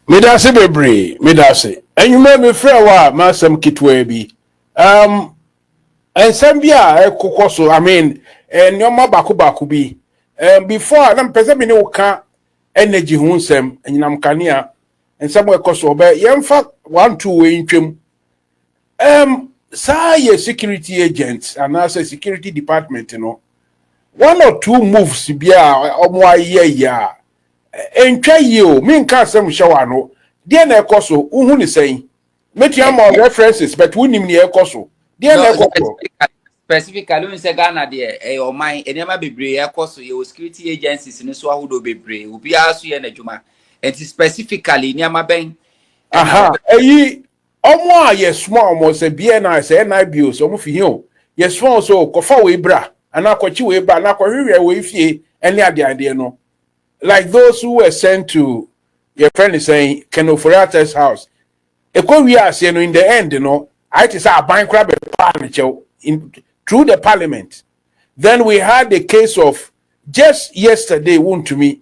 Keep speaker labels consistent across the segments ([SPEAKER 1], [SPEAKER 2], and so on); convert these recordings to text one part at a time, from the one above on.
[SPEAKER 1] Medase bebre, medase. And you made me free wa masam kitwe bi. And some bia kokoso, I mean, and your baku bi. Before them person me no ka energy hunsem and nam kania and somewhere koso be yemfa 1-2 we ntwem. Say security agents and as a security department, you know. 1 or 2 moves bia omo aye ya. Entwa you me nka asem shower no de na ekoso uhu ni sei metia ma references but wunim ni ekoso de na ekoso
[SPEAKER 2] specifically when say Ghana there o man enema bebre ekoso your security agencies ni so ahodo bebre obi aso ye na dwuma and specifically enema ben
[SPEAKER 1] eyi omo a yes small mo say bia na say na bios omo fi hin yes small so kofa we bra ana akwachi we bra na kwahwe we fie ene ade no. Like those who were sent to your friend is saying Kenoforiata's house. We are saying in the end, you know, I just a bank crab in through the parliament. Then we had the case of just yesterday, Wontumi.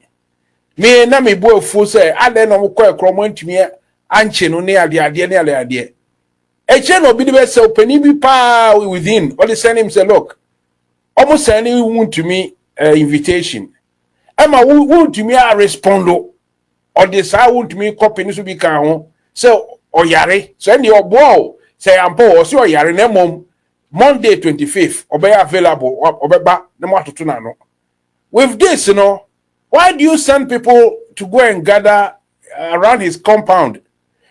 [SPEAKER 1] Me na me boy full say, I don't know quite cromwent to me, Anche no near the idea. A channel be the best so penny be power within, or the send him say, look, almost sending Wontumi invitation. Emma won't me a respondo or this I won't me copy this will be can so or yare send your boy say I'm poor so yare mom Monday 25th or be available or be back no matter to no. With this, you know, why do you send people to go and gather around his compound?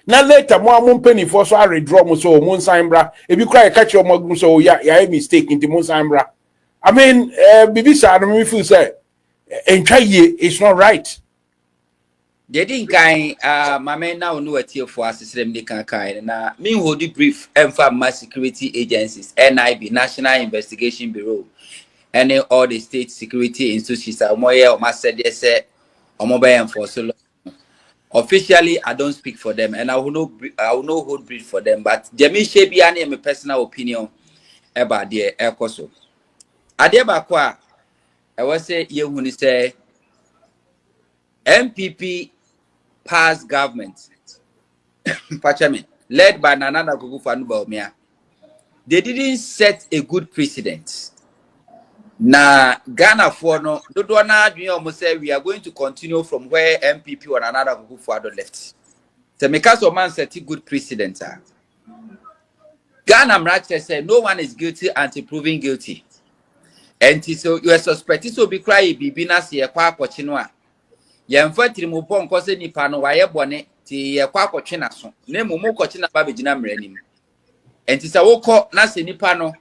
[SPEAKER 1] Now later more penny for so I redraw so moon simbra if you cry catch your mug so yeah mistake in the moon simbra. I mean Bibisa I don't feel say it's not right.
[SPEAKER 2] They didn't kind my man now know what here for us system they can kind na me hold the brief mass security agencies NIB National Investigation Bureau and all the state security institutions are more or mass said they say or mobile for so long. Officially I don't speak for them and I will not hold brief for them, but Jemi Shebi and my personal opinion about the Ekoso Adeba I was say you when say MPP past government led by Nana Akufo-Addo, they didn't set a good precedent. Na Ghana for no do na almost say we are going to continue from where MPP or Nana Akufo-Addo left. So because of man set a good precedent. Ghana Mrache said no one is guilty until proven guilty. And so you are suspected to be crying bibina si ye kwa kochino ye mfatiri mu pon ko se nipa no waye bone ti ye kwa kochina so na mu kochina ba begina mranim enti se wokọ na se nipa no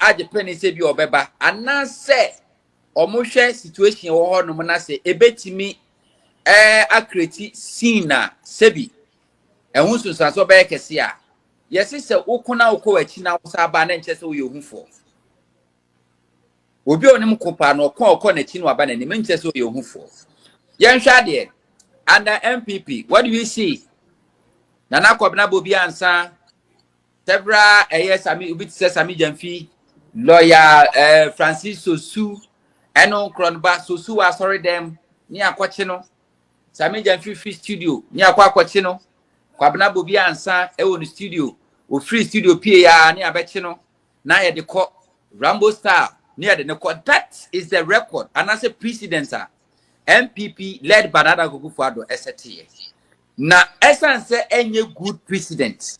[SPEAKER 2] age peni se bi obeba ana se omohwe situation wo ho no na se ebetimi akreti sina sebi ehun sunsa so ba kese a yesi se wokuna wokọ achi na wo sa ba na nche se wo yehufo obi onim kopa no okọ na chi no aba na ni menche so ye ohufo yen hwa de under MPP what do we see Nana Kwabena Bobi ansa several sami obi tse Sami Jamfi lawyer Francis Sosu eno kronba Sosu wa sorry them ni akwache no Sami Jamfi free studio ni akwache no Kwabena Bobi ansa e won studio o free studio PAA ni abeche no na ye de ko Rambo Star near the record. That is the record. And as a precedent, MPP led by Nana Akufo-Addo STA. Now, essence say any good precedent.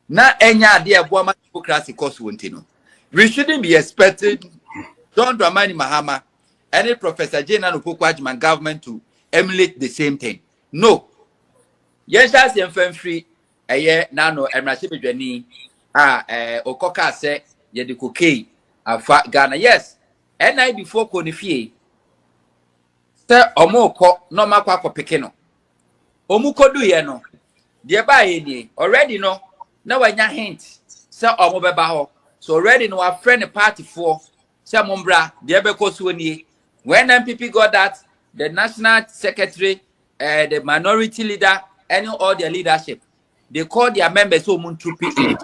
[SPEAKER 2] Now, any idea about democracy cost wontino. We shouldn't be expecting John Dramani Mahama any Professor Jane Akufo-Addo government to emulate the same thing. No. Yes, that's the free. Nano Emrashibedwani Okoka say Yedikoke. Afa Ghana yes NI before konifie se omoko no makwa kopeke no omukodu ye no de ba ye ni already no na wanya hint se omo beba ho so already no a friend party for se mombra de be koso ni when MPP got that the national secretary the minority leader and all their leadership they call their members so muntupi.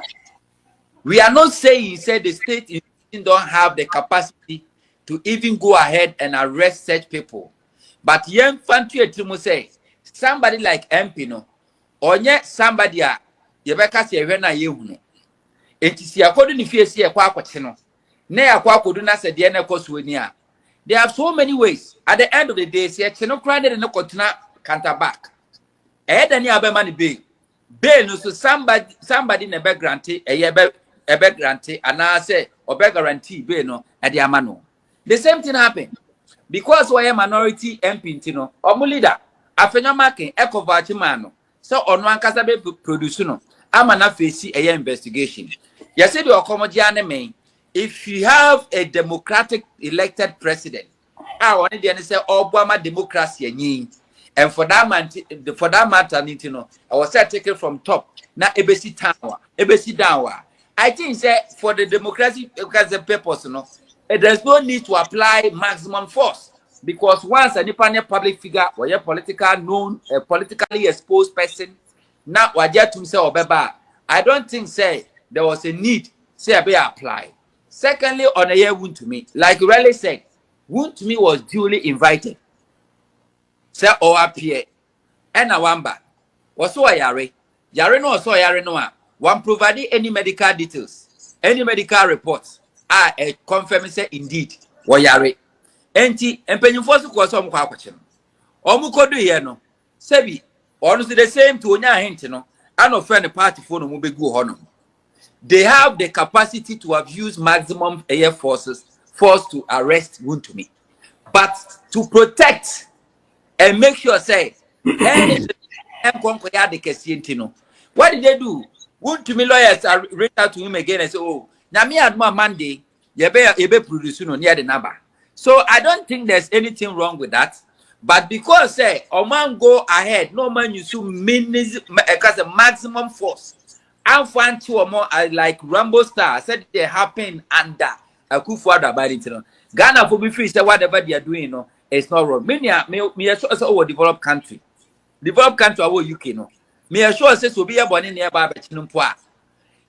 [SPEAKER 2] We are not saying said the state don't have the capacity to even go ahead and arrest such people. But young Fantu Etimu say, somebody like MP no onye somebody a yebeka se ehwe na yehu no enti si akodu ni fie si ekwa akwache no na yakwa akodu na se de na ekoso ni a there are so many ways at the end of the day si eche no kra de no kotuna counter back then you have money bail no so somebody in a back grantee a back grantee and I say or back guarantee bail no at the amano. The same thing happened because we are minority MP no or leader afenyo marking echo vachimano so on one casabe produce no I'm an face a investigation. You said you are common if you have a democratic elected president I want to say Obama democracy and for that matter, you know, I was taken from top. Now, ebesi tower, ebesi downward. I think that for the democracy, because the purpose, you know, there's no need to apply maximum force because once a independent public figure or a politically exposed person, now wajet to say obeba. I don't think say there was a need say be apply. Secondly, on a year Wontumi, like Riley said, Wontumi was duly invited. Say or appear and a wamba was so yare no so yare no one provided any medical details, any medical reports are a confirmation say indeed or yare enti empenyu force ko so mkwa akwache no omukodu ye no sebi honestly the same to onya hint no and of friend party for no mu begu ho no they have the capacity to have used maximum air force to arrest Wontumi but to protect and make sure say what did they do? Wontumi lawyers are reach out to him again and say, oh, now me had more Monday, you be produce no near the number. So I don't think there's anything wrong with that. But because say a man go ahead, no man use because a maximum force. I'm fine two or more like Rambo Star said they happen under a coup for the Ghana for be free say whatever they are doing, you know. It's not wrong. Me sure say our developed country our UK no. Me sure say so be born in nearby betinumpo.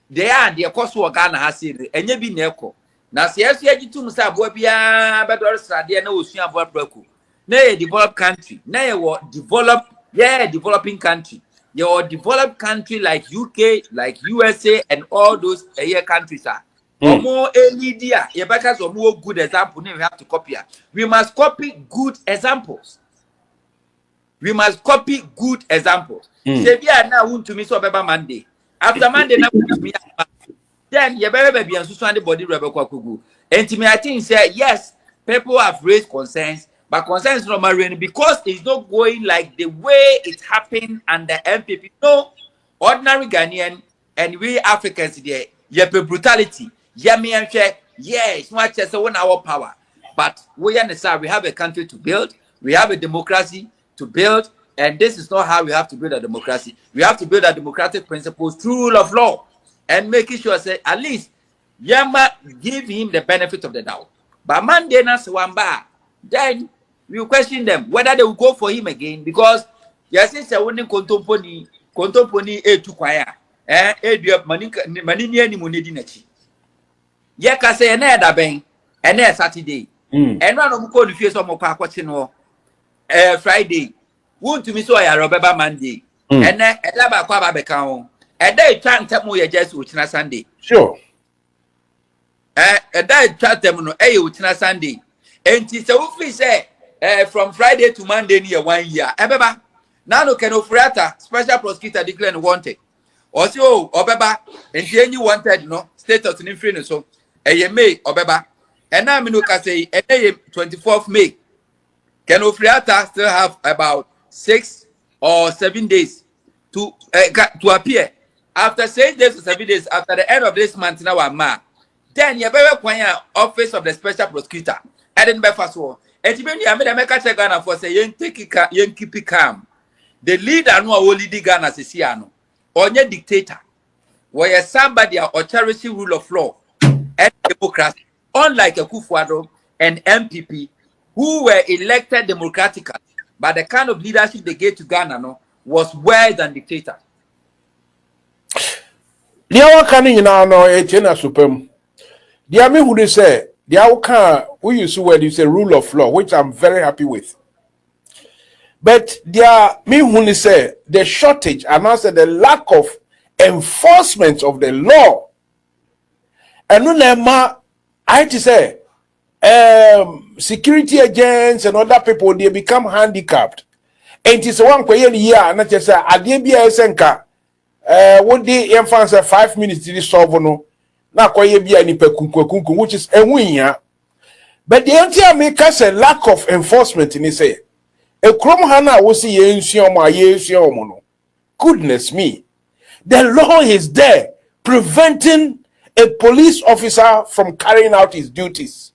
[SPEAKER 2] They are the cost of Ghana has said enye bi na ekọ. Na se yesu agitum say abo bia be do srade na osua abo braku. Na a developed country, na developing country. Your developed country like UK, like USA and all those countries are more media, because of more good example, we have to copy. We must copy good examples. We must copy good examples. Say, now Wontumi so beba Monday. After Monday, now me then you better be on the body Rebecca Kugu. And to me, I think say yes, people have raised concerns, but concerns from marine because it's not going like the way it happened under MPP. No, ordinary Ghanaian and we Africans there, brutality. It's not just 1 hour power, but we understand we have a country to build, we have a democracy to build, and this is not how we have to build a democracy. We have to build a democratic principles through rule of law and making sure say at least Yama give him the benefit of the doubt. But Monday na Swamba, then we will question them whether they will go for him again because yes, it's a winning contomponi to choir, money near ni munedi nechi. Yeah, can say another bang, and then Saturday. And one of the face of Mopako Friday. Wontumi so ya Robeba Monday. And then a laba kwaba bekao. A day trying to mo ya just uchina Sunday.
[SPEAKER 1] Sure.
[SPEAKER 2] A day chat them no uchina Sunday. And tis a woofy say from Friday to Monday near 1 year. Ebeba. Now no can offerata special prosecutor declare wanted. Also, Obeba, and then you wanted no status in free so. May Obeba, and now Minuka say, 24th May. Can Ofriata still have about 6 or 7 days to appear? After 6 days or 7 days, after the end of this month, now then you better acquire office of the special prosecutor. I didn't be fast war. And even you made a make a Ghana for say, young keep it calm. The leader no only lead Ghana as a Siano or your dictator, where somebody or cherishing rule of law. And democracy, unlike a Kufuado and MPP, who were elected democratically, but the kind of leadership they gave to Ghana no, was worse than dictator.
[SPEAKER 1] The hour canning in our no Echena Supreme. The army who they say, the outcome we use where you say rule of law, which I'm very happy with. But there me who say the shortage and also the lack of enforcement of the law. And no I to say security agents and other people they become handicapped. And it is one question year not just say adebia esenka what the infants 5 minutes to solve no na kwaye bia ni pekunkunkunku which is enwunya. But the entire make us a lack of enforcement in say a chrome hana wo see yensuomo no. Goodness me. The law is there preventing a police officer from carrying out his duties.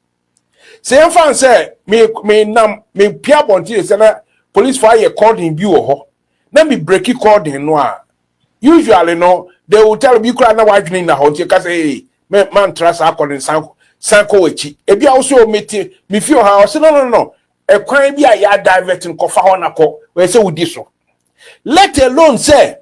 [SPEAKER 1] Say fan say me pia bonti say na police fire called him bi ho. Na me break called him no. Usually no they will tell me kra na wadwene na ho nti ka say hey man trust according sanko echi. E bia also me feel how say no. E kwan bi a ya diverting kofa ho na ko we say wudi so. Let alone say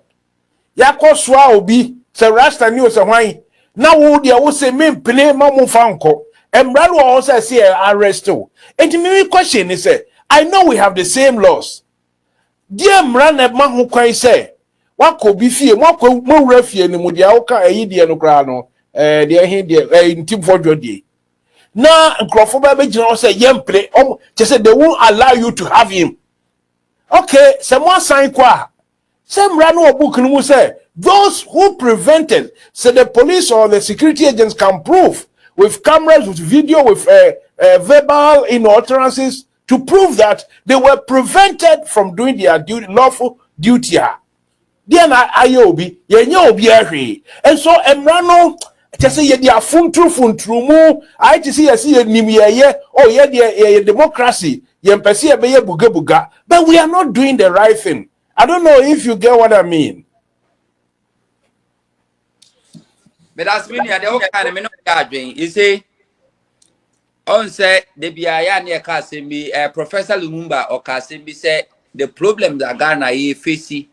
[SPEAKER 1] yakoswa obi say rasta ni o say hwan na wo dia wo say me pene ma mo fanko emra no wo say arrest o. And me question is say I know we have the same laws. Dear mra na ma ho kwan say wako bi fie mo wura fie ni mo dia wo ka ayi die no kra no de he de ntim fodwo die na nkrofo ba be gina say yempre say they won't allow you to have him. Okay, someone sign kwa some rano book no say those who prevented say the police or the security agents can prove with cameras, with video, with verbal utterances to prove that they were prevented from doing their lawful duty. Then ayobi yenye obi ahwe and so emrano just say ye dia funtru mu I to see ye nim ye oh ye democracy ye mpese ye be ye buga but we are not doing the right thing. I don't know if you get what I mean.
[SPEAKER 2] But as many are the whole kind of men you see on say the biaya near Kasimbi Professor Lumumba or Kasimbi said the problem that Ghana is facing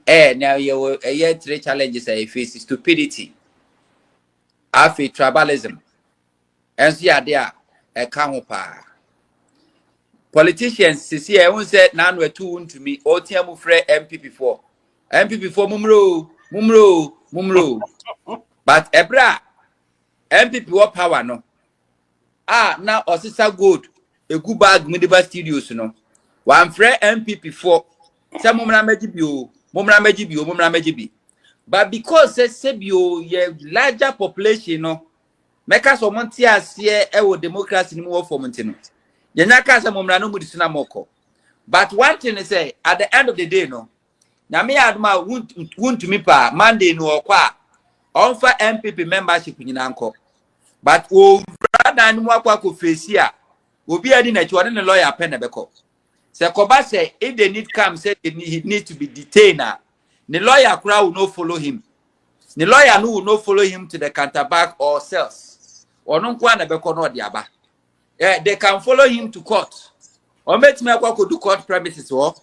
[SPEAKER 2] now you three challenges I face stupidity, afi tribalism, and see there a kamopa. Politicians see I won't say none were too to me or Tiamu Frey MP4 mumro but ebra MPP what power no now osisa good a good bag Midiba studios no one Frey MPP4 some mumra mejibi but because sebio ye larger population no make us omonti ase e democracy ni mo for montino yenyaka se mumra no mudisuna moko. But one thing is say at the end of the day no na me aduma Wontumi pa Monday no okwa onfa MPP membership nyina nko but o brother ni mo akwa ko face a obi adi na chiwade ne lawyer pen na beko se koba say if they need come say he need to be detained the lawyer crowd will not follow him. The lawyer no will not follow him to the counterback or cells. Or no kwa na beko no diaba. They can follow him to court. Or make me could do court premises or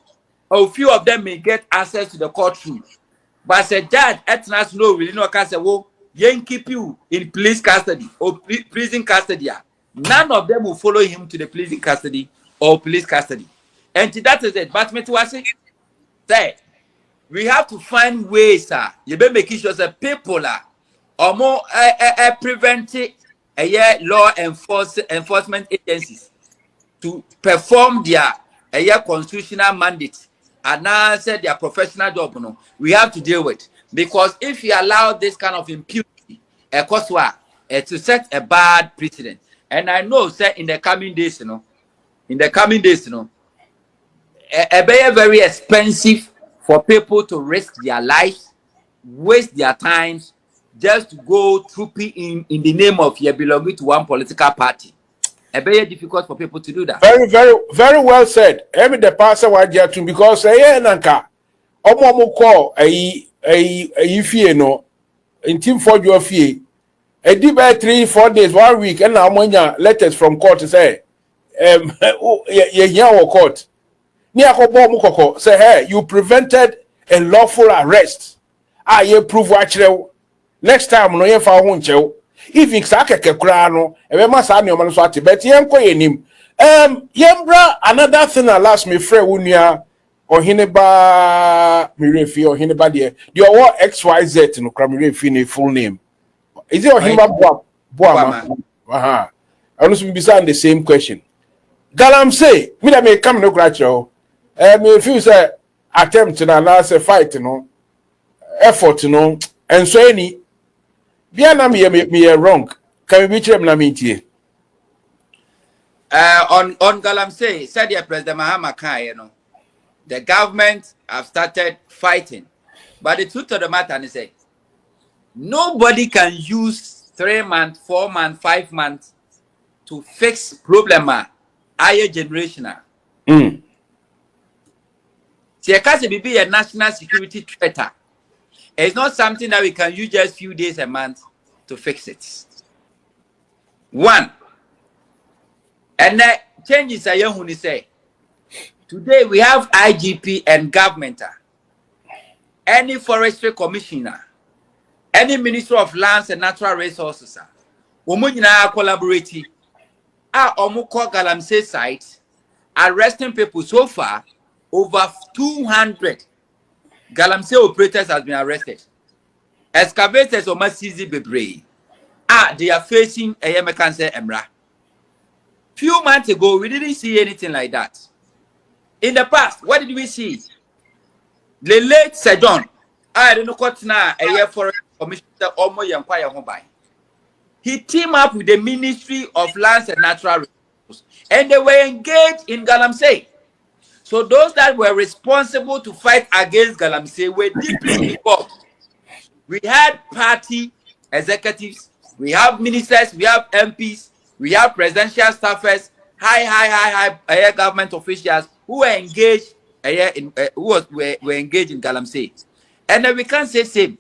[SPEAKER 2] a few of them may get access to the courtroom. But a judge at нас no really no can say, well, keep you in police custody or prison custody. None of them will follow him to the prison custody or police custody. And that is it. But me to say we have to find ways, you be making sure that people are more preventing law enforcement agencies to perform their constitutional mandate and answer their professional job. No, we have to deal with because if you allow this kind of impunity, to set a bad precedent. And I know, sir, in the coming days, a very expensive for people to risk their lives, waste their times, just to go trooping in the name of you belonging to one political party. It's very difficult for people to do that.
[SPEAKER 1] Very, very, very well said. Every the pastor was there too because nanka omo call a fee no in team for your fee. A deep 3-4 days, 1 week, and now letters from court to say court. Say, hey, you prevented a lawful arrest. You prove actually next time no ye fa ho nchew. If it's akekekura no, e be masa ne o man so ati, but yen koye nim. Yembra another thing that last me frɛ wunua or Hineba Mirefi or Hineba dear. You are XYZ no Kramirefi full name. Is it or Hineba Boama? Aha. I was beside the same question. Galam say, me that may come no gratio. Me feel say attempt to announce a fight, effort, and so any. Biana me wrong. Can we reach them na meetie?
[SPEAKER 2] On Galamsey, said the President Mahama Kai, the government have started fighting. But the truth of the matter is that nobody can use 3 months, 4 months, 5 months to fix problem higher generational. See, it be a national security threat. It's not something that we can use just few days a month to fix it. One. And the changes are young when say. Today we have IGP and government, any forestry commissioner, any minister of lands and natural resources. Women collaborating. Omuko Galamsey site, arresting people so far. Over 200 Galamsey operators has been arrested. Excavators or Masizi Bebre. They are facing a Yemekanse Emra. Few months ago, we didn't see anything like that. In the past, what did we see? The late Sir John, I don't know what now a year for Commissioner Omo Yampaya Hombai. He teamed up with the Ministry of Lands and Natural Resources, and they were engaged in Galamsey. So those that were responsible to fight against Galamsey were deeply involved. We had party executives, we have ministers, we have MPs, we have presidential staffers, high government officials who were engaged were engaged in Galamsey. And then we can't say same.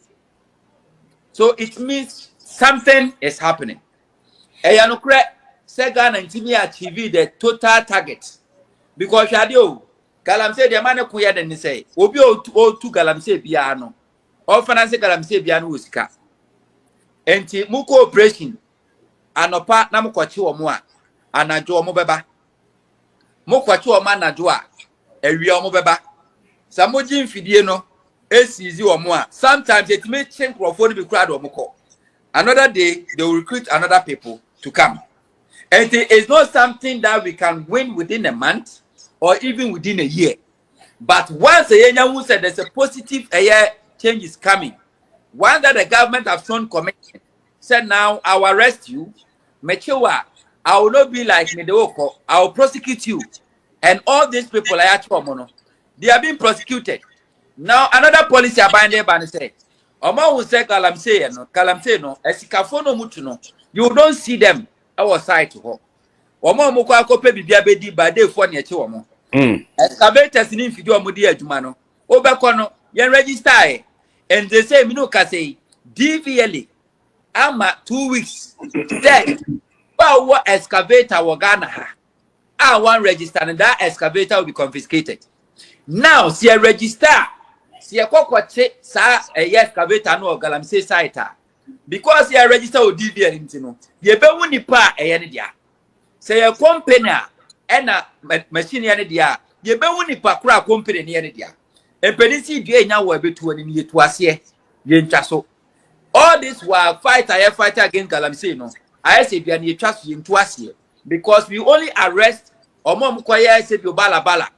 [SPEAKER 2] So it means something is happening. Eyanokre Segan and Timmy achieve the total target. Because Shadio Galamsey the man kuya den say obi o tu Galamsey bia no o finance Galamsey bia no usika enti muko operation anopa na mukwachi omo a anajo omo beba mukwachi omo anajo a ewi omo beba samoji mfidie no esizi omo a sometimes it may change crowd be crowd omo ko another day they will recruit another people to come, and it is not something that we can win within a month or even within a year. But once a year, who said there's a positive change is coming, once that the government have shown commitment, said now I will arrest you, Mechewa, I will not be like Medewoko, I will prosecute you. And all these people are actually, they are being prosecuted. Now another policy abide there and say, Oma will say Galamsey no, esikafono mutuno, you don't see them outside to her. Oma mukwa kope bibia bedi bade for near Chiwamo. Excavators in Fidio Mudia Jumano. Obekono, yen register. And they say, Minuka say, DVLA, ama 2 weeks. Then, what excavator wagana? I want register, and that excavator will be confiscated. Now, see a register. See a kokwache, sa a excavator no Galamsey site. Because you register with DVLA, you be unipa a yenidia. Say a company and a machine yenidia. You be unipa kra company yenidia. A pedisi dia now will be 20 years to us here. Yenchaso. All this while fight against Galamsey no. I say be an trust in Twasie because we only arrest or mom kwaya say you bala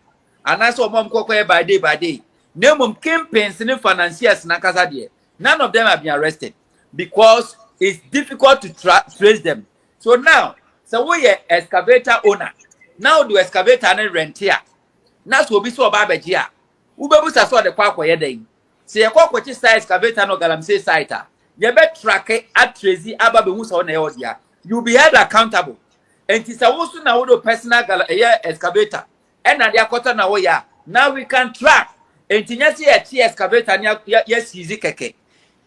[SPEAKER 2] and that's what mom kwaya by day. No mom campaigns in financiers nakasa there. None of them have been arrested because it's difficult to trace them. So now, so we are excavator owner. Now do excavator and rent here. Now so be so babajia. Ubebu sa so the kwaya day. Say a kwakwachi sa excavator no Galamsey site. You bet track at Tracy Ababe on the you'll be held accountable. And it's also now the personal excavator. And at the quarter now, now we can track. And Tinyasi at excavator, yes, easy keke.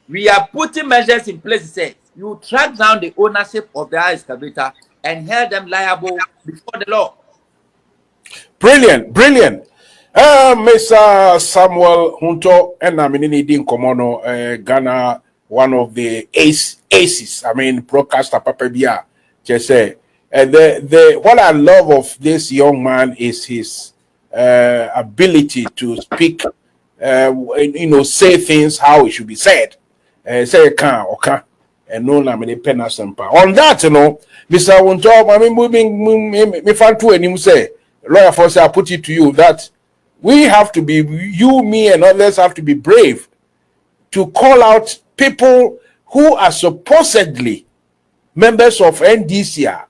[SPEAKER 2] We are putting measures in place to say you track down the ownership of the excavator and hold them liable before the law.
[SPEAKER 1] Brilliant. Mr. Samuel Huntor and I'm in Komono, Ghana. One of the aces, I mean, broadcaster Papa Bia, just say, what I love of this young man is his ability to speak, say things how it should be said. Say can or can, and no na me pen asempa. On that, Mr. Huntor, I mean, me fan to him say, lawyer for say I put it to you that we have to be, you, me, and others have to be brave to call out people who are supposedly members of NDC.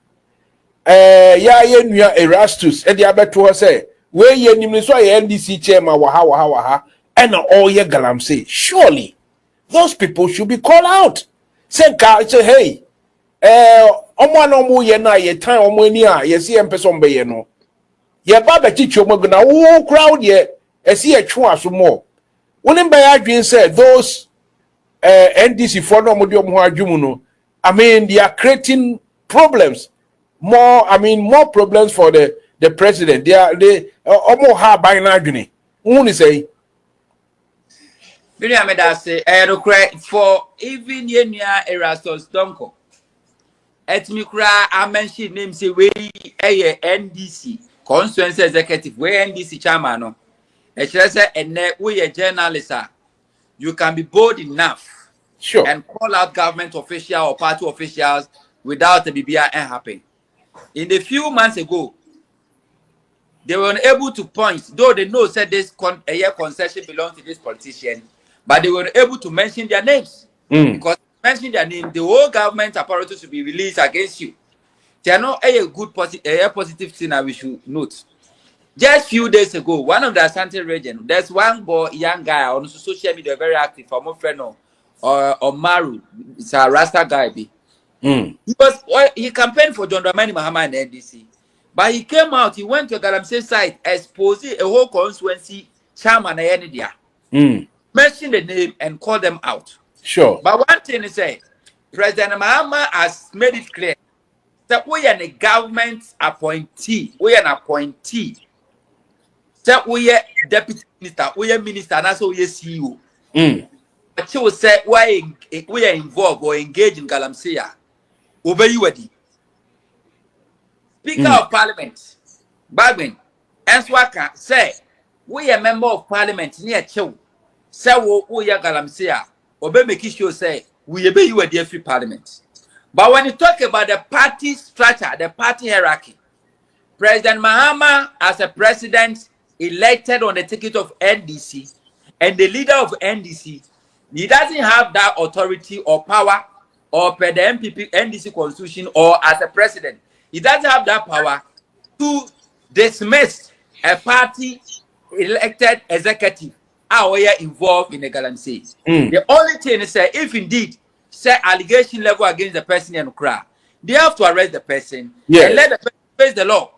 [SPEAKER 1] Erastus, and the other say, where ye NDC chairman waha, and all ye galam say, surely those people should be called out. Say, hey, omo ye na ye time omo ni a ye see person be ye no. Ye baba chicho mo na wo crowd ye see ye twa so more. Wonim by adwin say those NDC for no mo de omo adwum no. I mean, they are creating problems. More problems for the president. They almost have by now. Only say for even near Erastus Donko. Etmikra, I mentioned name say we a NDC constituency executive, we NDC chairman. And we a journalist. You can be bold enough, sure, and call out government official or party officials without the BBI happen. In the few months ago, they were able to point, though they know said this concession belongs to this politician, but they were able to mention their names. Because mention their name, the whole government apparatus will be released against you. They are not a good positive thing that we should note. Just few days ago, one of the Asante region, there's one young guy on social media very active, from my friend or Maru, it's a Rasta guy. He campaigned for John Dramani Mahama and NDC, but he came out. He went to Galamsey site, exposing a whole constituency chairman mentioned the name and called them out. Sure. But one thing is, President Mahama has made it clear that we are a government appointee. We are an appointee. That we are deputy minister. We are minister, and that's we are CEO. But she will say we are involved or engaged in Galamsey. Obey you, Speaker of Parliament, Bagwin, and Swaka say, we are member of Parliament near Chow. Say, we are Galamsea, obey make sure say, we obey you at the free Parliament. But when you talk about the party structure, the party hierarchy, President Mahama, as a president, elected on the ticket of NDC, and the leader of NDC, he doesn't have that authority or power or per the NDC constitution or as a president. He doesn't have that power to dismiss a party elected executive are involved in the Galamsey. The only thing is that if indeed say allegation level against the person and cry, they have to arrest the person and let the person face the law.